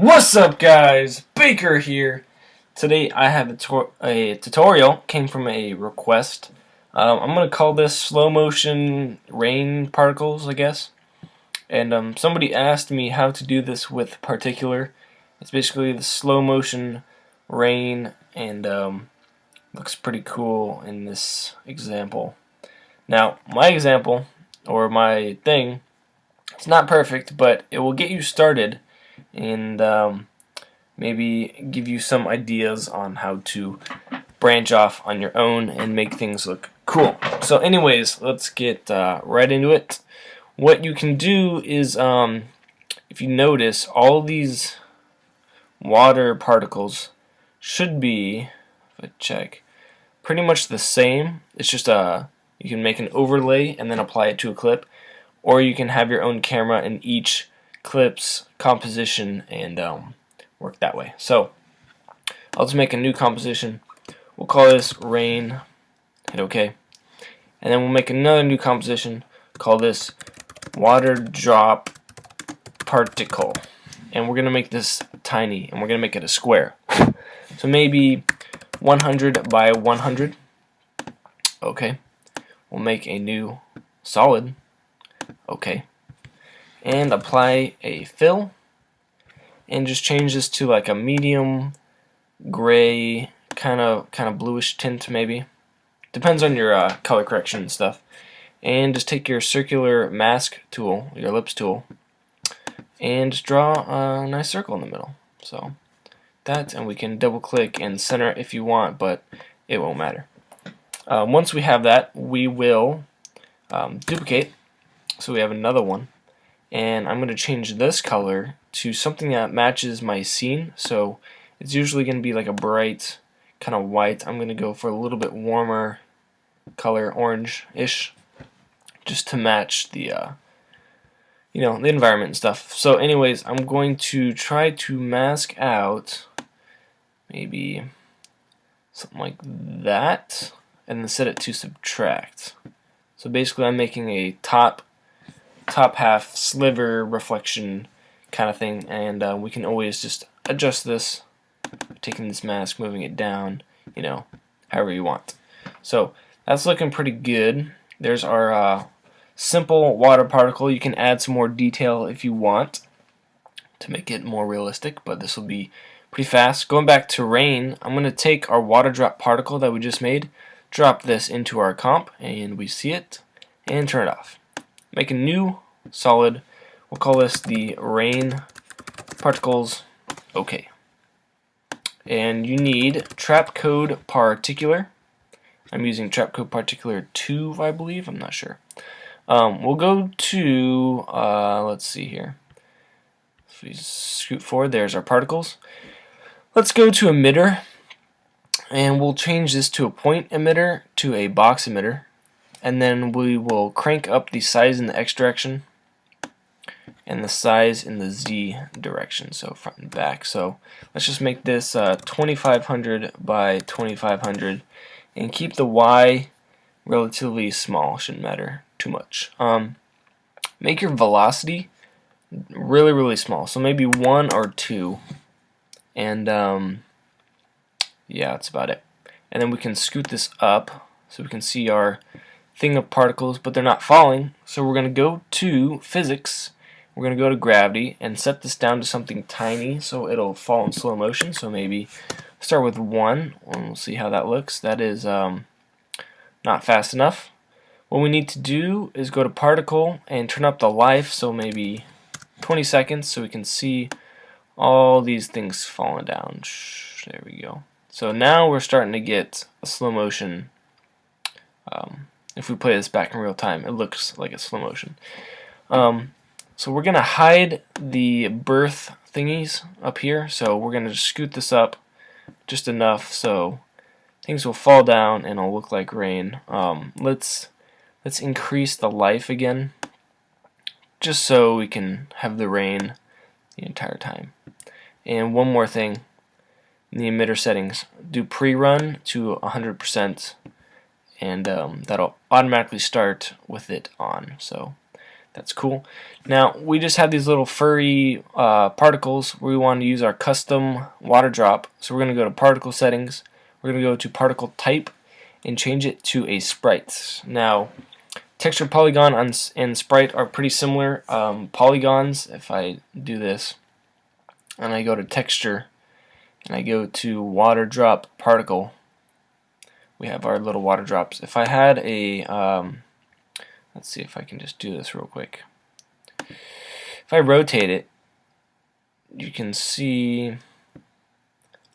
What's up, guys? Baker here. Today I have a tutorial. Came from a request. I'm gonna call this slow motion rain particles, I guess. And somebody asked me how to do this with Particular. It's basically the slow motion rain, and looks pretty cool in this example. Now, my example or my thing, it's not perfect, but it will get you started and maybe give you some ideas on how to branch off on your own and make things look cool. So anyways, let's get right into it. What you can do is, if you notice, all these water particles should be, if I check, pretty much the same. It's just you can make an overlay and then apply it to a clip, or you can have your own camera in each clip's composition and work that way. So I'll just make a new composition. We'll call this rain. Hit OK, and then we'll make another new composition. Call this water drop particle, and we're gonna make this tiny, and we're gonna make it a square. So maybe 100 by 100. Okay, we'll make a new solid. Okay, and apply a fill, and just change this to like a medium gray, kind of bluish tint, maybe. Depends on your color correction and stuff. And just take your circular mask tool, your ellipse tool, and just draw a nice circle in the middle. So that, and we can double click and center it if you want, but it won't matter. Once we have that, we will duplicate, so we have another one, and I'm going to change this color to something that matches my scene. So it's usually going to be like a bright kind of white. I'm going to go for a little bit warmer color, orange-ish, just to match the the environment and stuff. So anyways, I'm going to try to mask out maybe something like that, and then set it to subtract. So basically I'm making a top half sliver reflection kind of thing, and we can always just adjust this, taking this mask, moving it down, however you want. So that's looking pretty good. There's our simple water particle. You can add some more detail if you want to make it more realistic, but this will be pretty fast. Going back to rain, I'm going to take our water drop particle that we just made, drop this into our comp, and we see it, and turn it off. Make a new solid. We'll call this the rain particles. Okay. And you need Trapcode Particular. I'm using Trapcode Particular 2, I believe. I'm not sure. We'll go to, let's see here. If we scoot forward, there's our particles. Let's go to emitter, and we'll change this to a point emitter to a box emitter, and then we will crank up the size in the X direction and the size in the Z direction, so front and back. So let's just make this 2500 by 2500, and keep the Y relatively small. Shouldn't matter too much. Make your velocity really small, so maybe 1 or 2, and yeah, that's about it. And then we can scoot this up so we can see our thing of particles, but they're not falling. So we're going to go to physics, we're going to go to gravity, and set this down to something tiny so it'll fall in slow motion. So maybe start with 1, and we'll see how that looks. That is not fast enough. What we need to do is go to particle and turn up the life, so maybe 20 seconds, so we can see all these things falling down. There we go. So now we're starting to get a slow motion. If we play this back in real time, it looks like a slow motion. So we're going to hide the birth thingies up here. So we're going to just scoot this up just enough so things will fall down and it'll look like rain. Let's increase the life again, just so we can have the rain the entire time. And one more thing, in the emitter settings, do pre-run to 100%, and that'll automatically start with it on. So That's cool. Now we just have these little furry particles. We want to use our custom water drop. So we're going to go to particle settings. We're going to go to particle type and change it to a sprite. Now texture, polygon, and sprite are pretty similar. Polygons, if I do this and I go to texture and I go to water drop particle, we have our little water drops. If I had a let's see if I can just do this real quick. If I rotate it, you can see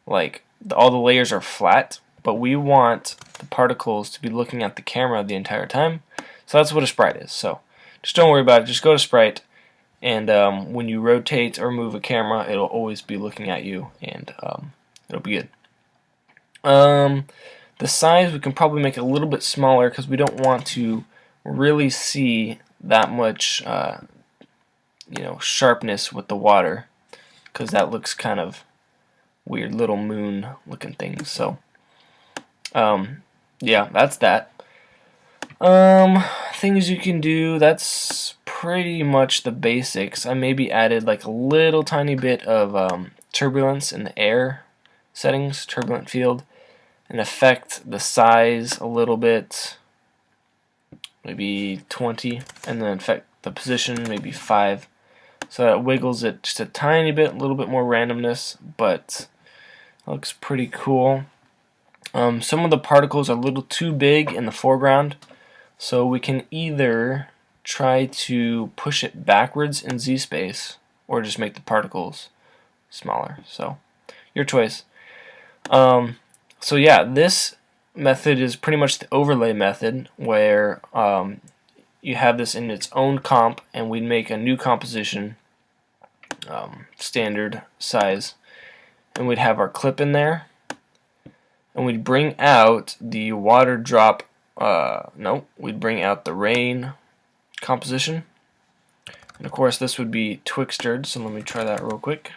like all the layers are flat, but we want the particles to be looking at the camera the entire time. So that's what a sprite is. So just don't worry about it. Just go to sprite, and when you rotate or move a camera, it'll always be looking at you, and it'll be good. The size we can probably make a little bit smaller because we don't want to really see that much sharpness with the water, because that looks kind of weird, little moon looking things. So yeah, that's that. Things you can do, that's pretty much the basics. I maybe added like a little tiny bit of turbulence in the air settings, turbulent field, and affect the size a little bit, maybe 20, and then affect the position, maybe 5. So that wiggles it just a tiny bit, a little bit more randomness, but it looks pretty cool. Some of the particles are a little too big in the foreground, so we can either try to push it backwards in Z-space or just make the particles smaller. So your choice. So yeah, this method is pretty much the overlay method, where you have this in its own comp, and we'd make a new composition, standard size, and we'd have our clip in there, and we'd bring out the water drop, we'd bring out the rain composition, and of course this would be Twixtered, so let me try that real quick.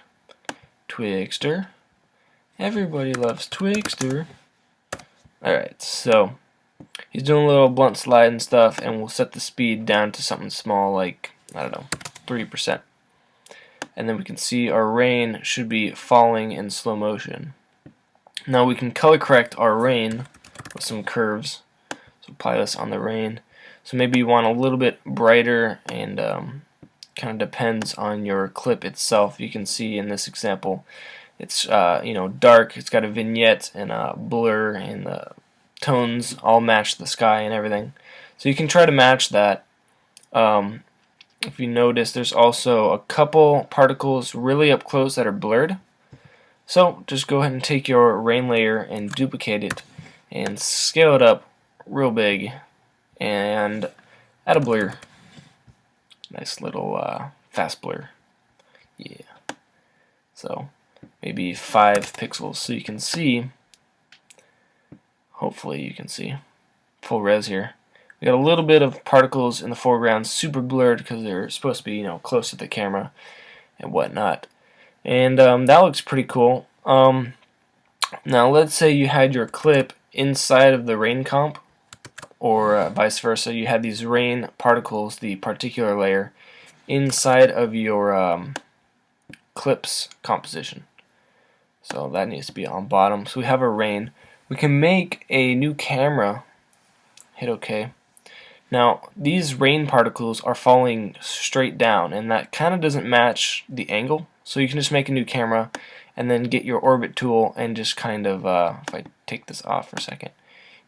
Twixter. Everybody loves Twixter. Alright, so he's doing a little blunt slide and stuff, and we'll set the speed down to something small, like, I don't know, 3%. And then we can see our rain should be falling in slow motion. Now we can color correct our rain with some curves. So apply this on the rain. So maybe you want a little bit brighter, and kind of depends on your clip itself. You can see in this example, it's dark. It's got a vignette and a blur, and the tones all match the sky and everything. So you can try to match that. If you notice, there's also a couple particles really up close that are blurred. So just go ahead and take your rain layer and duplicate it and scale it up real big and add a blur. Nice little fast blur. Yeah. So maybe 5 pixels, so you can see, hopefully you can see full res here. We got a little bit of particles in the foreground, super blurred because they're supposed to be close to the camera and whatnot. And that looks pretty cool. Now let's say you had your clip inside of the rain comp, or vice versa. You had these rain particles, the particular layer, inside of your clips composition. So that needs to be on bottom. So we have our rain. We can make a new camera. Hit OK. Now these rain particles are falling straight down, and that kind of doesn't match the angle. So you can just make a new camera and then get your orbit tool and just kind of, if I take this off for a second,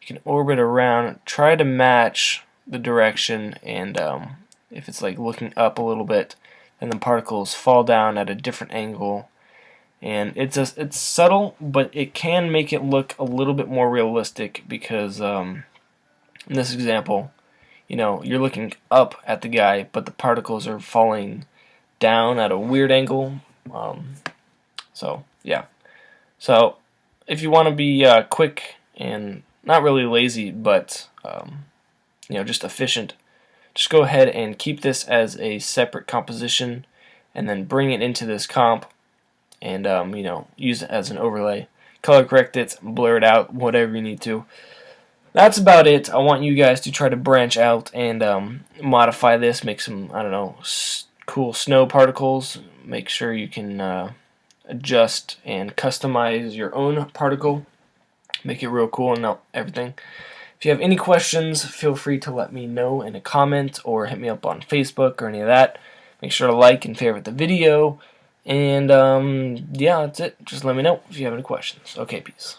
you can orbit around, try to match the direction, and if it's like looking up a little bit, then the particles fall down at a different angle. And it's subtle, but it can make it look a little bit more realistic, because in this example, you're looking up at the guy, but the particles are falling down at a weird angle. So yeah. So if you want to be quick and not really lazy, but just efficient, just go ahead and keep this as a separate composition, and then bring it into this comp, and use it as an overlay. Color correct it, blur it out, whatever you need to. that's about it. I want you guys to try to branch out and modify this, make some, I don't know, cool snow particles. Make sure you can adjust and customize your own particle. Make it real cool and everything. If you have any questions, feel free to let me know in a comment or hit me up on Facebook or any of that. Make sure to like and favorite the video. And yeah, that's it. Just let me know if you have any questions. Okay, peace.